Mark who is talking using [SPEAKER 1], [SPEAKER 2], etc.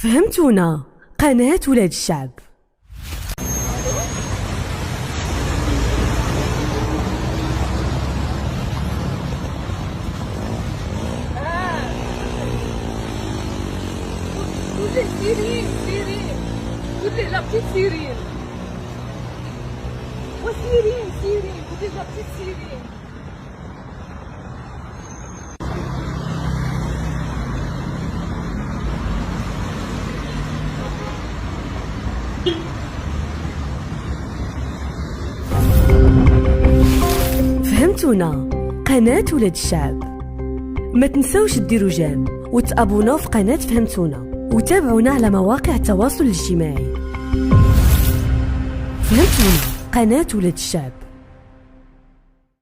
[SPEAKER 1] فهمتونا قناة ولاد الشعب.
[SPEAKER 2] سيرين قولي لا بتيت سيرين وسيرين قولي لا بتيت سيرين.
[SPEAKER 1] فهمتونا قناة ولاد الشعب. ما تنسوش ديروا جيم وتابوناو في قناة فهمتونا وتابعونا على مواقع التواصل الاجتماعي. فهمتونا قناة ولاد الشعب.